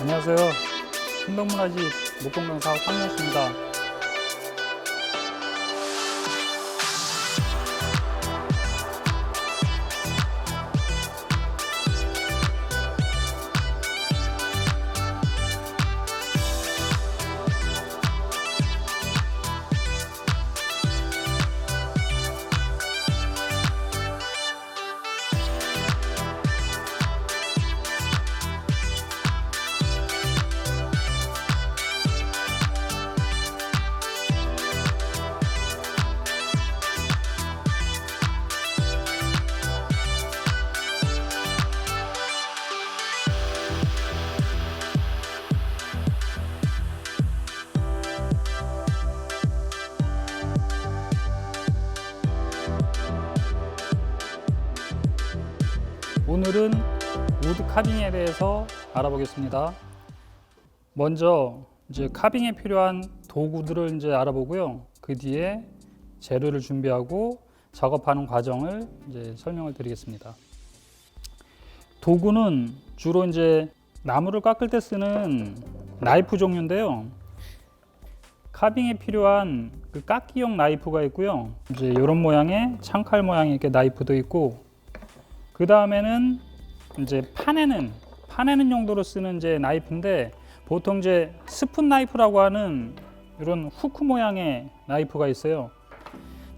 안녕하세요. 신동문화집 목공강사 황영수입니다. 오늘은 우드 카빙에 대해서 알아보겠습니다. 먼저 이제 카빙에 필요한 도구들을 이제 알아보고요. 그 뒤에 재료를 준비하고 작업하는 과정을 이제 설명을 드리겠습니다. 도구는 주로 이제 나무를 깎을 때 쓰는 나이프 종류인데요. 카빙에 필요한 그 깎기용 나이프가 있고요. 이제 이런 모양의 창칼 모양의 이렇게 나이프도 있고, 그 다음에는 이제 파내는 용도로 쓰는 이제 나이프인데, 보통 이제 스푼 나이프라고 하는 이런 후크 모양의 나이프가 있어요.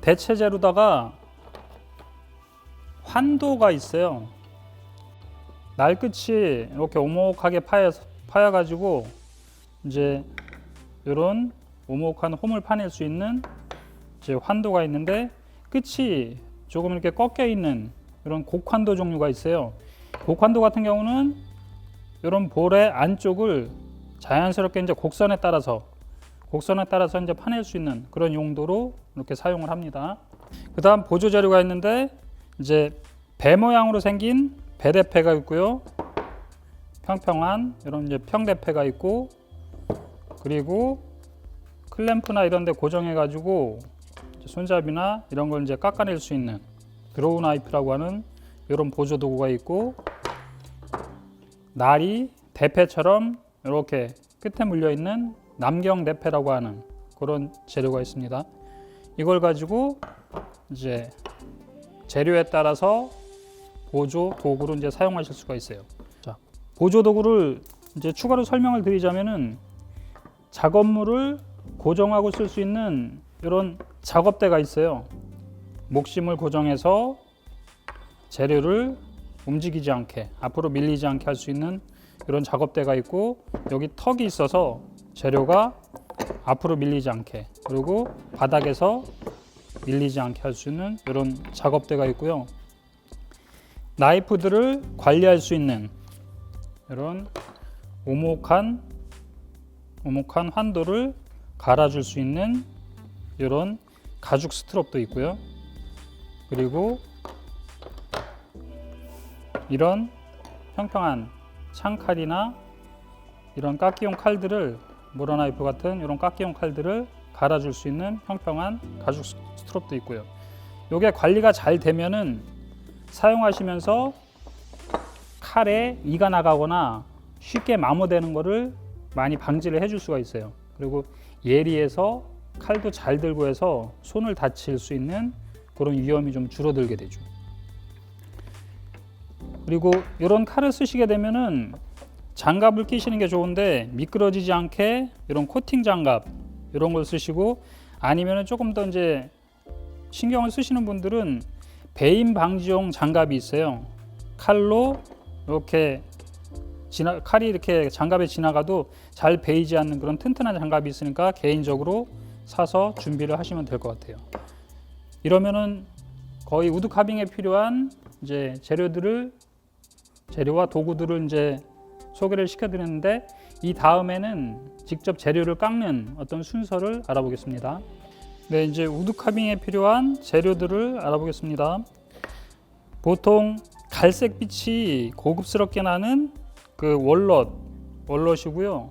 대체 재료다가 환도가 있어요. 날 끝이 이렇게 오목하게 파여가지고 이제 이런 오목한 홈을 파낼 수 있는 이제 환도가 있는데, 끝이 조금 이렇게 꺾여 있는 이런 곡환도 종류가 있어요. 곡환도 같은 경우는 이런 볼의 안쪽을 자연스럽게 이제 곡선에 따라서 이제 파낼 수 있는 그런 용도로 이렇게 사용을 합니다. 그다음 보조 재료가 있는데, 이제 배 모양으로 생긴 배대패가 있고요. 평평한 이런 이제 평대패가 있고, 그리고 클램프나 이런 데 고정해 가지고 손잡이나 이런 걸 이제 깎아낼 수 있는 드로우 나이프라고 하는 이런 보조 도구가 있고, 날이 대패처럼 이렇게 끝에 물려 있는 남경 대패라고 하는 그런 재료가 있습니다. 이걸 가지고 이제 재료에 따라서 보조 도구로 이제 사용하실 수가 있어요. 자, 보조 도구를 이제 추가로 설명을 드리자면은, 작업물을 고정하고 쓸 수 있는 이런 작업대가 있어요. 목심을 고정해서 재료를 움직이지 않게, 앞으로 밀리지 않게 할 수 있는 이런 작업대가 있고, 여기 턱이 있어서 재료가 앞으로 밀리지 않게, 그리고 바닥에서 밀리지 않게 할 수 있는 이런 작업대가 있고요. 나이프들을 관리할 수 있는 이런 오목한 환도를 갈아줄 수 있는 이런 가죽 스트롭도 있고요. 그리고 이런 평평한 창칼이나 이런 깎기용 칼들을, 모라나이프 같은 이런 깎기용 칼들을 갈아줄 수 있는 평평한 가죽 스트롭도 있고요. 이게 관리가 잘 되면은 사용하시면서 칼에 이가 나가거나 쉽게 마모되는 것을 많이 방지를 해줄 수가 있어요. 그리고 예리해서 칼도 잘 들고 해서 손을 다칠 수 있는 그런 위험이 좀 줄어들게 되죠. 그리고 이런 칼을 쓰시게 되면은 장갑을 끼시는 게 좋은데, 미끄러지지 않게 이런 코팅 장갑 이런 걸 쓰시고, 아니면은 조금 더 이제 신경을 쓰시는 분들은 배임 방지용 장갑이 있어요. 칼로 이렇게 칼이 이렇게 장갑에 지나가도 잘 베이지 않는 그런 튼튼한 장갑이 있으니까 개인적으로 사서 준비를 하시면 될 것 같아요. 이러면은 거의 우드 카빙에 필요한 이제 재료와 도구들을 이제 소개를 시켜드렸는데, 이 다음에는 직접 재료를 깎는 어떤 순서를 알아보겠습니다. 네, 이제 우드 카빙에 필요한 재료들을 알아보겠습니다. 보통 갈색빛이 고급스럽게 나는 그 월넛이고요.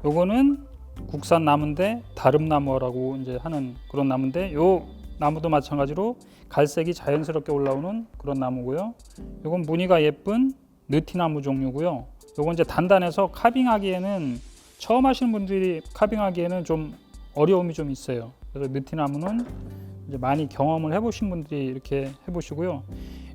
요거는 국산 나무인데 다름나무라고 이제 하는 그런 나무인데, 요 나무도 마찬가지로 갈색이 자연스럽게 올라오는 그런 나무고요. 이건 무늬가 예쁜 느티나무 종류고요. 요건 이제 단단해서 카빙하기에는 처음 하시는 분들이 카빙하기에는 좀 어려움이 좀 있어요. 그래서 느티나무는 이제 많이 경험을 해보신 분들이 이렇게 해보시고요.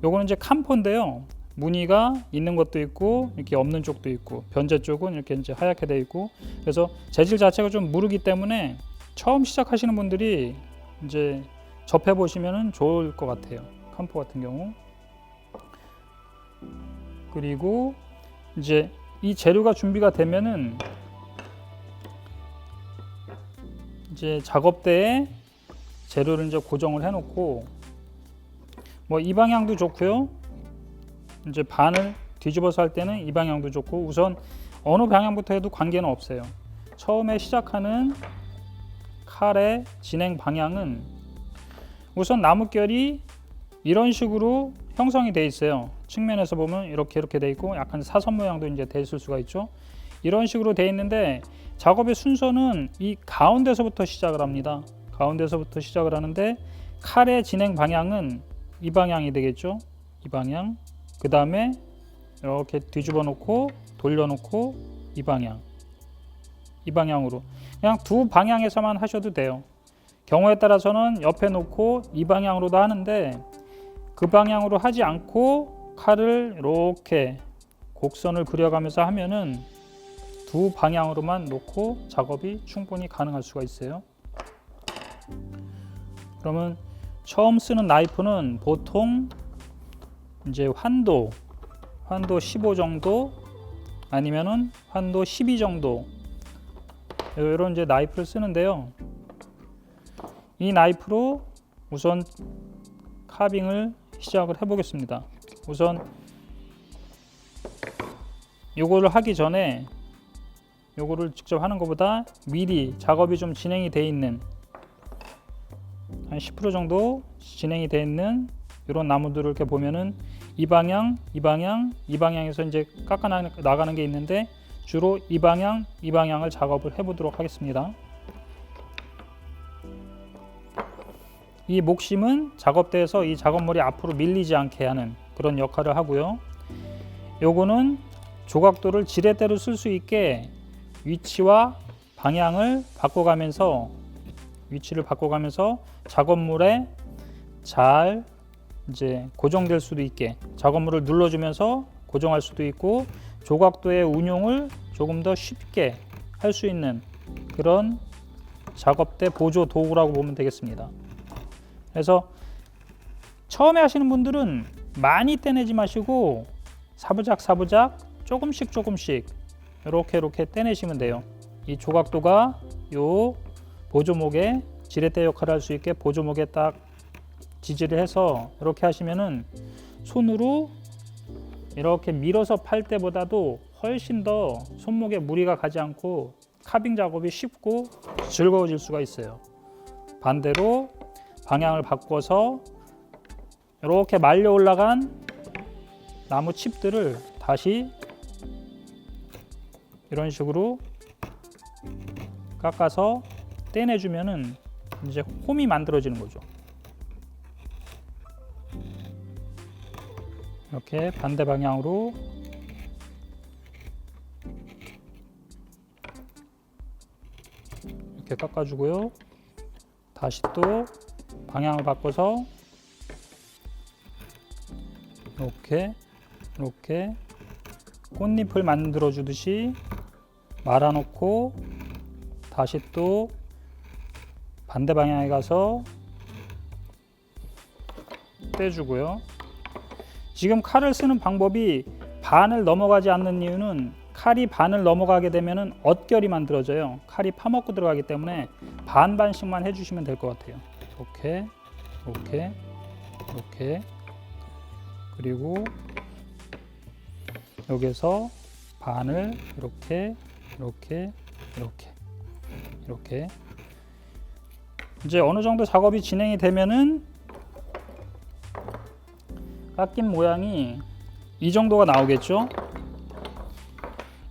요거는 이제 캄포인데요. 무늬가 있는 것도 있고 이렇게 없는 쪽도 있고 변제 쪽은 이렇게 이제 하얗게 되어 있고 그래서 재질 자체가 좀 무르기 때문에 처음 시작하시는 분들이 이제 접해 보시면은 좋을 것 같아요. 캄포 같은 경우. 그리고 이제 이 재료가 준비가 되면은 이제 작업대에 재료를 이제 고정을 해 놓고 뭐 이 방향도 좋고요. 이제 반을 뒤집어서 할 때는 이 방향도 좋고 우선 어느 방향부터 해도 관계는 없어요. 처음에 시작하는 칼의 진행 방향은 우선 나뭇결이 이런 식으로 형성이 되어 있어요. 측면에서 보면 이렇게 되어 있고 약간 사선 모양도 이제 돼 있을 수가 있죠. 이런 식으로 되어 있는데 작업의 순서는 이 가운데서부터 시작을 합니다. 가운데서부터 시작을 하는데 칼의 진행 방향은 이 방향이 되겠죠. 이 방향. 그 다음에 이렇게 뒤집어 놓고 돌려 놓고 이 방향. 이 방향으로 그냥 두 방향에서만 하셔도 돼요. 경우에 따라서는 옆에 놓고 이 방향으로도 하는데 그 방향으로 하지 않고 칼을 이렇게 곡선을 그려가면서 하면은 두 방향으로만 놓고 작업이 충분히 가능할 수가 있어요. 그러면 처음 쓰는 나이프는 보통 이제 환도 15 정도 아니면은 환도 12 정도 이런 이제 나이프를 쓰는데요. 이 나이프로 우선 카빙을 시작을 해 보겠습니다. 우선 요거를 하기 전에 요거를 직접 하는 것보다 미리 작업이 좀 진행이 돼 있는 한 10% 정도 진행이 돼 있는 이런 나무들을 이렇게 보면은 이 방향, 이 방향, 이 방향에서 이제 깎아 나가는 게 있는데 주로 이 방향, 이 방향을 작업을 해 보도록 하겠습니다. 이 목심은 작업대에서 이 작업물이 앞으로 밀리지 않게 하는 그런 역할을 하고요. 요거는 조각도를 지렛대로 쓸 수 있게 위치와 방향을 바꿔가면서 작업물에 잘 이제 고정될 수도 있게 작업물을 눌러주면서 고정할 수도 있고 조각도의 운용을 조금 더 쉽게 할 수 있는 그런 작업대 보조 도구라고 보면 되겠습니다. 그래서 처음에 하시는 분들은 많이 떼내지 마시고 사부작 조금씩 이렇게 떼내시면 돼요. 이 조각도가 요 보조목에 지렛대 역할을 할 수 있게 보조목에 딱 지지를 해서 이렇게 하시면은 손으로 이렇게 밀어서 팔 때보다도 훨씬 더 손목에 무리가 가지 않고 카빙 작업이 쉽고 즐거워질 수가 있어요. 반대로 방향을 바꿔서 이렇게 말려 올라간 나무 칩들을 다시 이런 식으로 깎아서 떼내주면은 이제 홈이 만들어지는 거죠. 이렇게 반대 방향으로 이렇게 깎아주고요. 다시 또 방향을 바꿔서 이렇게 꽃잎을 만들어 주듯이 말아놓고 다시 또 반대 방향에 가서 떼주고요. 지금 칼을 쓰는 방법이 반을 넘어가지 않는 이유는 칼이 반을 넘어가게 되면은 엇결이 만들어져요. 칼이 파먹고 들어가기 때문에 반씩만 해주시면 될 것 같아요. 이렇게 그리고 여기서 반을 이렇게 이제 어느 정도 작업이 진행이 되면은 깎인 모양이 이 정도가 나오겠죠.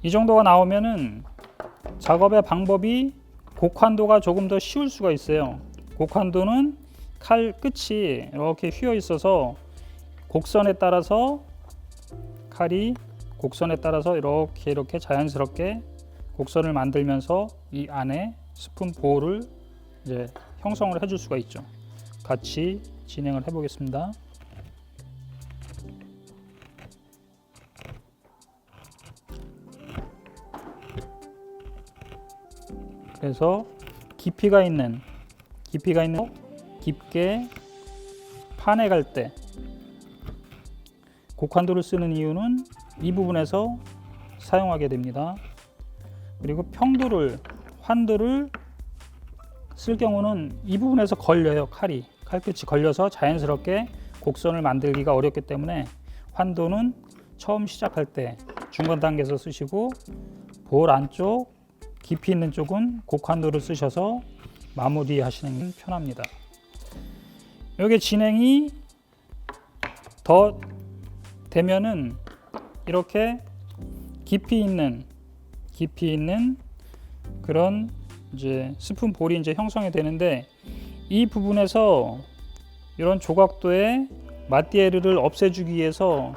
이 정도가 나오면은 작업의 방법이 곡환도가 조금 더 쉬울 수가 있어요. 곡환도는 칼 끝이 이렇게 휘어 있어서 곡선에 따라서 칼이 곡선에 따라서 이렇게 자연스럽게 곡선을 만들면서 이 안에 스푼 보호를 이제 형성을 해줄 수가 있죠. 같이 진행을 해보겠습니다. 그래서 깊이가 있는 깊게 판에 갈 때 곡환도를 쓰는 이유는 이 부분에서 사용하게 됩니다. 그리고 환도를 쓸 경우는 이 부분에서 걸려요. 칼끝이 걸려서 자연스럽게 곡선을 만들기가 어렵기 때문에 환도는 처음 시작할 때 중간 단계에서 쓰시고, 볼 안쪽 깊이 있는 쪽은 곡환도를 쓰셔서 마무리하시는 게 편합니다. 여기 진행이 더 되면은 이렇게 깊이 있는 그런 이제 스푼 볼이 이제 형성이 되는데, 이 부분에서 이런 조각도의 마띠에르를 없애주기 위해서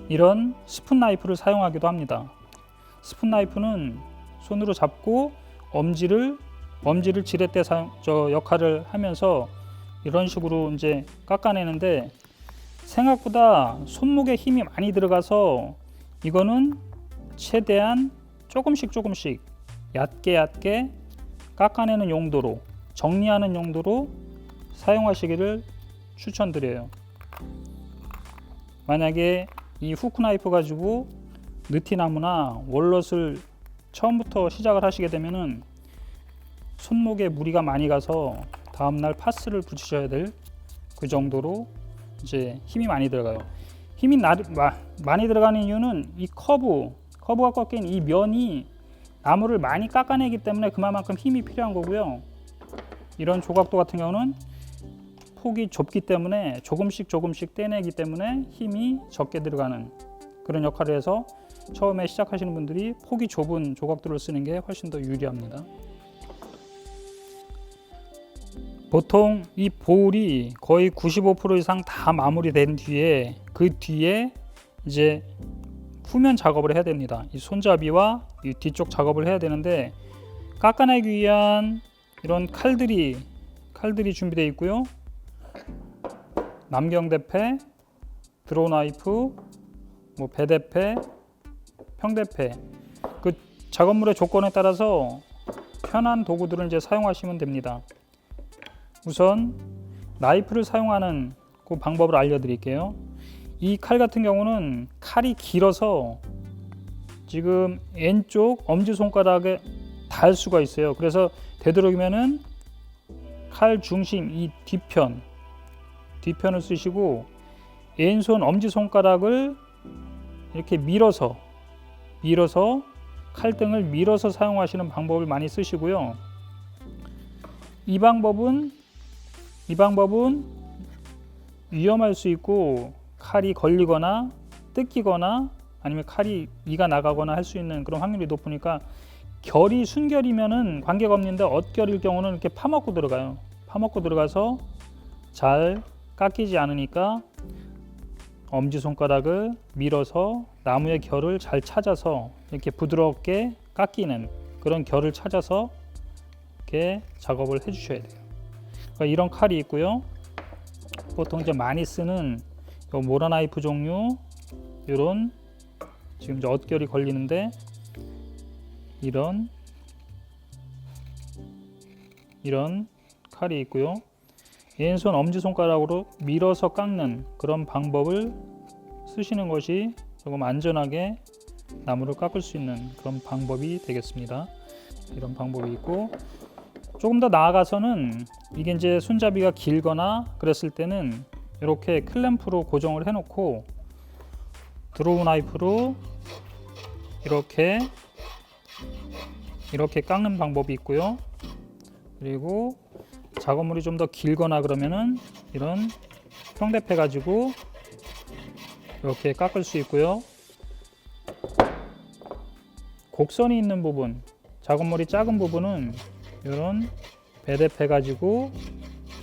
이런 스푼 나이프를 사용하기도 합니다. 스푼 나이프는 손으로 잡고 엄지를 지렛대 역할을 하면서 이런 식으로 이제 깎아내는데, 생각보다 손목에 힘이 많이 들어가서 이거는 최대한 조금씩 얕게 깎아내는 용도로, 정리하는 용도로 사용하시기를 추천드려요. 만약에 이 후크 나이프 가지고 느티나무나 월넛을 처음부터 시작을 하시게 되면은 손목에 무리가 많이 가서 다음날 파스를 붙이셔야 될 그 정도로 이제 힘이 많이 들어가요. 힘이 많이 들어가는 이유는 이 커브가 꺾인 이 면이 나무를 많이 깎아내기 때문에 그만큼 힘이 필요한 거고요. 이런 조각도 같은 경우는 폭이 좁기 때문에 조금씩 떼내기 때문에 힘이 적게 들어가는 그런 역할을 해서 처음에 시작하시는 분들이 폭이 좁은 조각도를 쓰는 게 훨씬 더 유리합니다. 보통 이 볼이 거의 95% 이상 다 마무리된 뒤에, 그 뒤에 이제 후면 작업을 해야 됩니다. 이 손잡이와 이 뒤쪽 작업을 해야 되는데, 깎아내기 위한 이런 칼들이 준비되어 있고요. 남경대패, 드로우 나이프, 배대패, 평대패, 그 작업물의 조건에 따라서 편한 도구들을 이제 사용하시면 됩니다. 우선 나이프를 사용하는 그 방법을 알려드릴게요. 이 칼 같은 경우는 칼이 길어서 지금 왼쪽 엄지손가락에 닿을 수가 있어요. 그래서 되도록이면은 칼 중심 이 뒤편을 쓰시고, 왼손 엄지손가락을 이렇게 밀어서 칼등을 밀어서 사용하시는 방법을 많이 쓰시고요. 이 방법은 위험할 수 있고, 칼이 걸리거나 뜯기거나 아니면 칼이 이가 나가거나 할 수 있는 그런 확률이 높으니까, 결이 순결이면은 관계가 없는데 엇결일 경우는 이렇게 파먹고 들어가서 잘 깎이지 않으니까 엄지손가락을 밀어서 나무의 결을 잘 찾아서 이렇게 부드럽게 깎이는 그런 결을 찾아서 이렇게 작업을 해 주셔야 돼요. 그러니까 이런 칼이 있고요. 보통 이제 많이 쓰는 모라 나이프 종류, 이런 지금 이제 엇결이 걸리는데 이런 칼이 있고요. 왼손 엄지손가락으로 밀어서 깎는 그런 방법을 쓰시는 것이 조금 안전하게 나무를 깎을 수 있는 그런 방법이 되겠습니다. 이런 방법이 있고, 조금 더 나아가서는 이게 이제 손잡이가 길거나 그랬을 때는 이렇게 클램프로 고정을 해놓고 드로우 나이프로 이렇게 깎는 방법이 있고요. 그리고 작업물이 좀 더 길거나 그러면은 이런 평대패 가지고 이렇게 깎을 수 있고요. 곡선이 있는 부분, 작업물이 작은 부분은 이런 배대패 가지고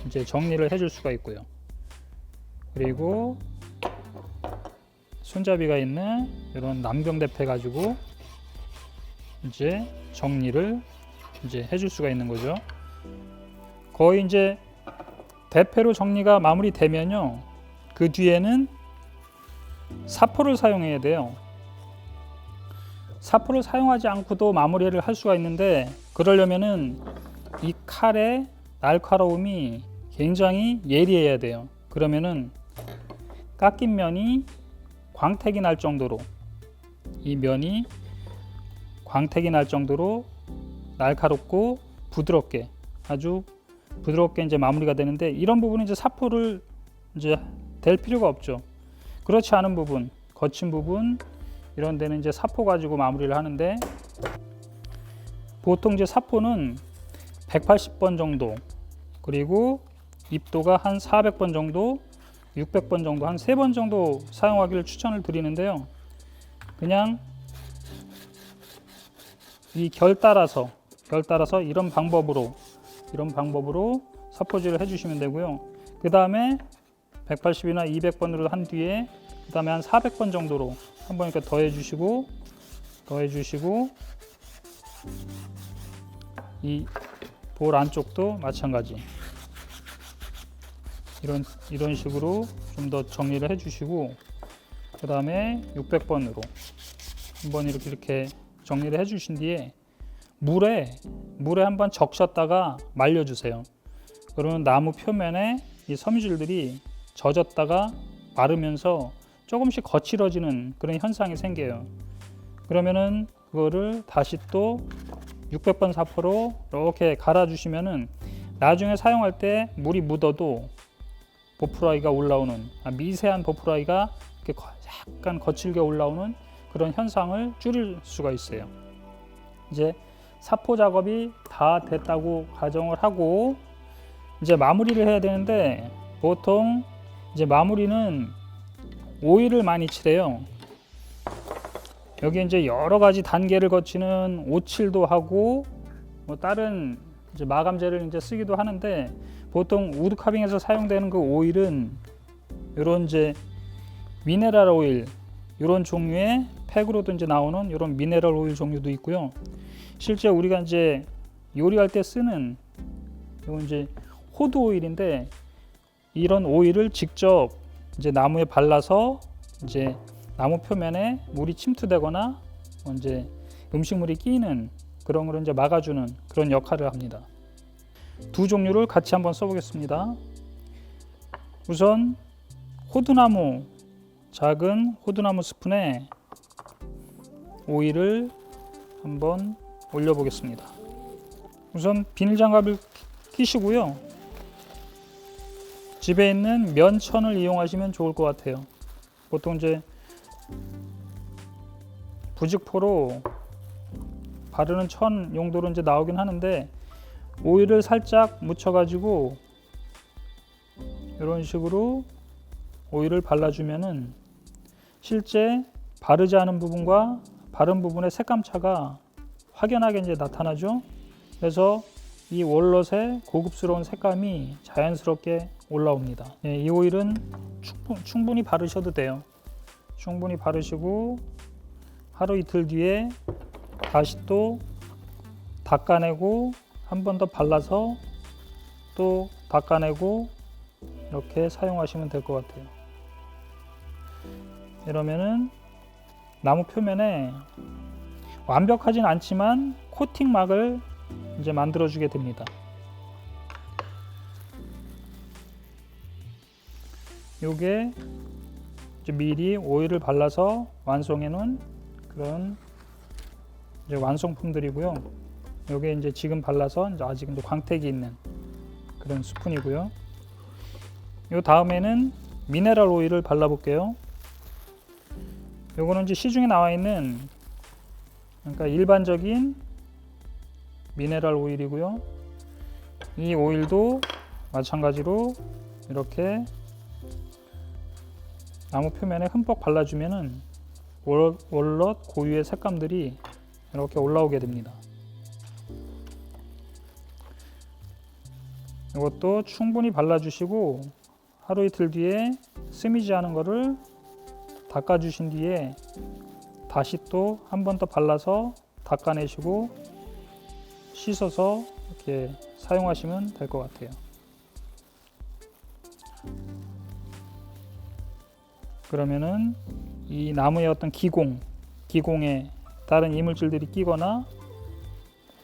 이제 정리를 해줄 수가 있고요. 그리고 손잡이가 있는 이런 남경대패 가지고 이제 정리를 이제 해줄 수가 있는 거죠. 거의 이제 대패로 정리가 마무리되면요, 그 뒤에는 사포를 사용해야 돼요. 사포를 사용하지 않고도 마무리를 할 수가 있는데, 그러려면은 이 칼의 날카로움이 굉장히 예리해야 돼요. 그러면은 깎인 면이 광택이 날 정도로, 이 면이 광택이 날 정도로 날카롭고 부드럽게, 아주 부드럽게 이제 마무리가 되는데, 이런 부분은 이제 사포를 이제 댈 필요가 없죠. 그렇지 않은 부분, 거친 부분, 이런 데는 이제 사포 가지고 마무리를 하는데, 보통 이제 사포는 180번 정도, 그리고 입도가 한 400번 정도, 600번 정도, 한 3번 정도 사용하기를 추천을 드리는데요. 그냥 이 결 따라서 이런 방법으로 사포질을 해주시면 되고요. 그 다음에 180이나 200번으로 한 뒤에 그 다음에 한 400번 정도로 한번 이렇게 더해주시고 이 볼 안쪽도 마찬가지 이런 식으로 좀 더 정리를 해주시고, 그 다음에 600번으로 한번 이렇게 정리를 해주신 뒤에 물에 한번 적셨다가 말려주세요. 그러면 나무 표면에 이 섬유질들이 젖었다가 마르면서 조금씩 거칠어지는 그런 현상이 생겨요. 그러면은 그거를 다시 또 600번 사포로 이렇게 갈아주시면은 나중에 사용할 때 물이 묻어도 보풀아이가 올라오는, 미세한 보풀아이가 이렇게 약간 거칠게 올라오는 그런 현상을 줄일 수가 있어요. 이제 사포 작업이 다 됐다고 가정을 하고 이제 마무리를 해야 되는데, 보통 이제 마무리는 오일을 많이 칠해요. 여기 이제 여러 가지 단계를 거치는 오칠도 하고 뭐 다른 이제 마감제를 이제 쓰기도 하는데, 보통 우드 카빙에서 사용되는 그 오일은 이런 이제 미네랄 오일, 이런 종류의 팩으로도 이제 나오는 이런 미네랄 오일 종류도 있고요. 실제 우리가 이제 요리할 때 쓰는 이건 이제 호두 오일인데, 이런 오일을 직접 이제 나무에 발라서 이제 나무 표면에 물이 침투되거나 이제 음식물이 끼는 그런 걸 이제 막아주는 그런 역할을 합니다. 두 종류를 같이 한번 써보겠습니다. 우선 작은 호두나무 스푼에 오일을 한번 올려보겠습니다. 우선 비닐장갑을 끼시고요. 집에 있는 면천을 이용하시면 좋을 것 같아요. 보통 이제 부직포로 바르는 천 용도로 이제 나오긴 하는데, 오일을 살짝 묻혀가지고 이런 식으로 오일을 발라주면은 실제 바르지 않은 부분과 바른 부분의 색감 차가 확연하게 이제 나타나죠. 그래서 이 월넛의 고급스러운 색감이 자연스럽게 올라옵니다. 예, 이 오일은 충분히 바르셔도 돼요. 충분히 바르시고 하루 이틀 뒤에 다시 또 닦아내고 한 번 더 발라서 또 닦아내고 이렇게 사용하시면 될 것 같아요. 이러면은 나무 표면에 완벽하진 않지만 코팅막을 이제 만들어 주게 됩니다. 요게 이제 미리 오일을 발라서 완성해 놓은 그런 이제 완성품들이고요. 요게 이제 지금 발라서 이제 아직도 광택이 있는 그런 스푼이고요. 요 다음에는 미네랄 오일을 발라 볼게요. 요거는 이제 시중에 나와 있는, 그러니까 일반적인 미네랄 오일이고요. 이 오일도 마찬가지로 이렇게 나무 표면에 흠뻑 발라주면은 월넛 고유의 색감들이 이렇게 올라오게 됩니다. 이것도 충분히 발라주시고 하루 이틀 뒤에 스미지 하는 거를 닦아 주신 뒤에 다시 또 한 번 더 발라서 닦아내시고 씻어서 이렇게 사용하시면 될 것 같아요. 그러면은 이 나무의 어떤 기공에 다른 이물질들이 끼거나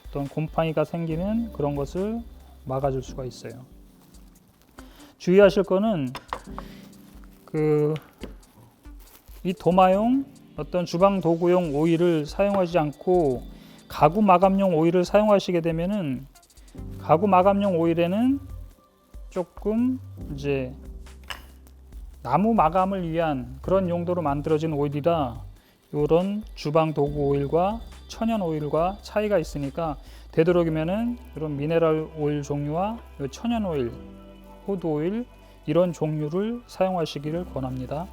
어떤 곰팡이가 생기는 그런 것을 막아줄 수가 있어요. 주의하실 거는 이 도마용 어떤 주방 도구용 오일을 사용하지 않고 가구 마감용 오일을 사용하시게 되면은 가구 마감용 오일에는 조금 이제 나무 마감을 위한 그런 용도로 만들어진 오일이라 이런 주방 도구 오일과 천연 오일과 차이가 있으니까 되도록이면은 이런 미네랄 오일 종류와 천연 오일, 호두 오일 이런 종류를 사용하시기를 권합니다.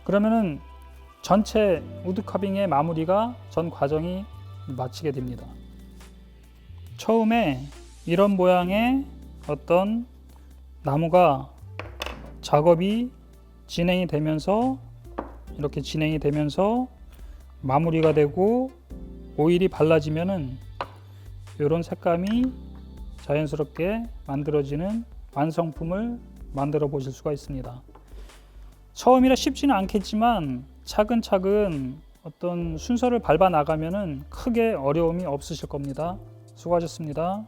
그러면은 전체 우드 카빙의 마무리가 전 과정이 마치게 됩니다. 처음에 이런 모양의 어떤 나무가 작업이 진행이 되면서 이렇게 진행이 되면서 마무리가 되고 오일이 발라지면은 이런 색감이 자연스럽게 만들어지는 완성품을 만들어 보실 수가 있습니다. 처음이라 쉽지는 않겠지만 차근차근 어떤 순서를 밟아 나가면은 크게 어려움이 없으실 겁니다. 수고하셨습니다.